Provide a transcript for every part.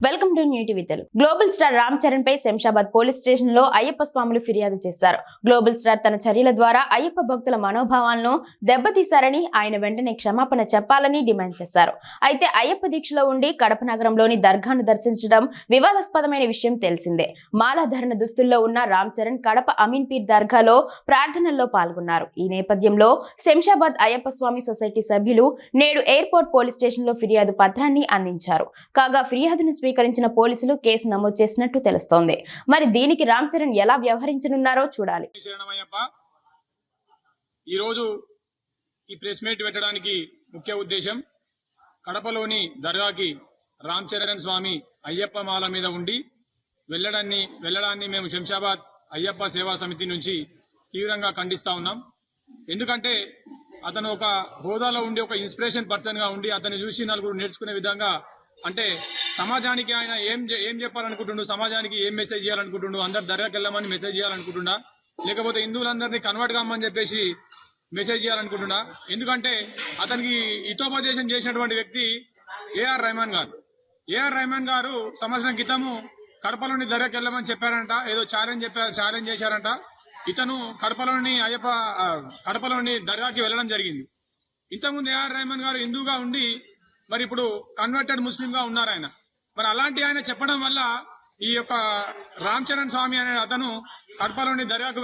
Welcome to new TV Telugu. Global star Ram Charan పై Shamshabad police station లో అయ్యప్ప స్వాములు ఫిర్యాదు చేశారు. గ్లోబల్ స్టార్ తన చర్యల ద్వారా అయ్యప్ప భక్తుల మనోభావాలను దెబ్బతీశారని, ఆయన వెంటనే క్షమాపణ చెప్పాలని డిమాండ్ చేశారు. అయితే అయ్యప్ప దీక్షలో ఉండి కడప నగరంలోని దర్గాను దర్శించడం వివాదాస్పదమైన విషయం తెలిసిందే. మాలాధరణ దుస్తుల్లో ఉన్న రామ్ చరణ్ కడప అమీన్ పీర్ దర్గాలో ప్రార్థనల్లో పాల్గొన్నారు. ఈ నేపథ్యంలో శంషాబాద్ అయ్యప్ప స్వామి సొసైటీ సభ్యులు నేడు ఎయిర్పోర్ట్ పోలీస్ స్టేషన్ లో ఫిర్యాదు పత్రాన్ని అందించారు. కాగా ఫిర్యాదును స్వీకరించిన పోలీసులు కేసు నమోదు చేసినట్టు తెలుస్తోంది. మరి దీనికి రామ్ చరణ్ ఎలా వ్యవహరించనున్నారో చూడాలి. ఈరోజు ఈ ప్రెస్ మీట్ పెట్టడానికి ముఖ్య ఉద్దేశం, కడపలోని దర్గాకి రామ్ చరణ్ స్వామి అయ్యప్ప మాల మీద ఉండి వెళ్లడాన్ని మేము శంషాబాద్ అయ్యప్ప సేవా సమితి నుంచి తీవ్రంగా ఖండిస్తా ఉన్నాం. ఎందుకంటే అతను ఒక హోదాలో ఉండి ఒక ఇన్స్పిరేషన్ పర్సన్ గా ఉండి అతన్ని చూసి నలుగురు నేర్చుకునే విధంగా, అంటే సమాజానికి ఆయన ఏం చెప్పాలనుకుంటుండు, సమాజానికి ఏం మెసేజ్ చేయాలనుకుంటుండు, అందరు దర్గాకి వెళ్ళమని మెసేజ్ చేయాలనుకుంటున్నా, లేకపోతే హిందువులందరినీ కన్వర్ట్ కామని చెప్పేసి మెసేజ్ చేయాలనుకుంటున్నా. ఎందుకంటే అతనికి హితోపదేశం చేసినటువంటి వ్యక్తి ఏఆర్ రెహమాన్ గారు. ఏఆర్ రెహమాన్ గారు సంవత్సరం క్రితము కడపలోని దర్గాకి వెళ్ళమని చెప్పారంట, ఏదో ఛాలెంజ్ చేశారంట. ఇతను కడపలోని దర్గాకి వెళ్ళడం జరిగింది. ఇంతకుముందు ఏఆర్ రెహమాన్ గారు హిందూగా ఉండి మరి ఇప్పుడు కన్వర్టెడ్ ముస్లిం గా ఉన్నారు ఆయన. మరి అలాంటి ఆయన చెప్పడం వల్ల ఈ యొక్క రామ్ చరణ్ స్వామి అనే అతను కడపలోని దర్గాకు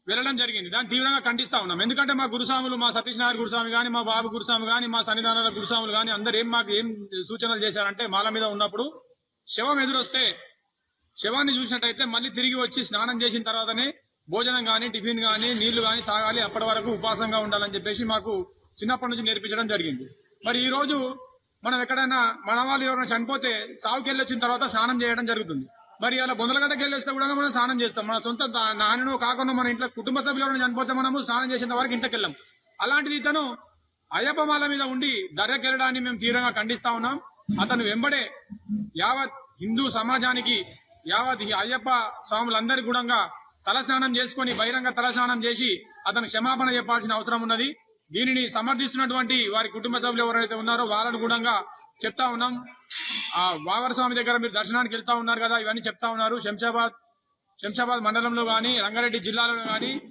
వెళ్ళడం జరిగింది. దాన్ని తీవ్రంగా ఖండిస్తా ఉన్నాం. ఎందుకంటే మా గురుస్వాములు, మా సతీష్ నారాయణ గురుస్వామి గాని, మా బాబు గురుస్వామి గాని, మా సన్నిధానాల గురుస్వాములు గాని అందరూ మాకు ఏం సూచనలు చేశారంటే, మాల మీద ఉన్నప్పుడు శవం ఎదురొస్తే శవాన్ని చూసినట్టయితే మళ్ళీ తిరిగి వచ్చి స్నానం చేసిన తర్వాతనే భోజనం గాని, టిఫిన్ గాని, నీళ్లు గాని తాగాలి, అప్పటి వరకు ఉపాసంగా ఉండాలని చెప్పేసి మాకు చిన్నప్పటి నుంచి నేర్పించడం జరిగింది. మరి ఈ రోజు మనం ఎక్కడైనా మన వాళ్ళు ఎవరైనా చనిపోతే సావుకి వెళ్ళి వచ్చిన తర్వాత స్నానం చేయడం జరుగుతుంది. మరి అలా బొందలగడ్డకి వెళ్ళి వస్తే కూడా మనం స్నానం చేస్తాం. మన సొంత నాన్నను కాకుండా మన ఇంట్లో కుటుంబ సభ్యులు ఎవరైనా చనిపోతే మనము స్నానం చేసేంత వరకు ఇంటికి వెళ్ళాం. అలాంటిది ఇతను అయ్యప్ప మాల మీద ఉండి దర్గాకి వెళ్ళడాన్ని మేము తీవ్రంగా ఖండిస్తా ఉన్నాం. అతను వెంబడే యావత్ హిందూ సమాజానికి, యావత్ అయ్యప్ప స్వాములందరి గుణంగా తలస్నానం చేసుకుని, బహిరంగ తలస్నానం చేసి అతను క్షమాపణ చెప్పాల్సిన అవసరం ఉన్నది. దీనిని సమర్థిస్తున్నటువంటి వారి కుటుంబ సభ్యులు ఎవరైతే ఉన్నారో వాళ్ళను కూడా చెప్తా ఉన్నాం. ఆ వావర స్వామి దగ్గర మీరు దర్శనానికి వెళ్తా ఉన్నారు కదా, ఇవన్నీ చెప్తా ఉన్నారు. శంషాబాద్ మండలంలో గాని, రంగారెడ్డి జిల్లాలో గాని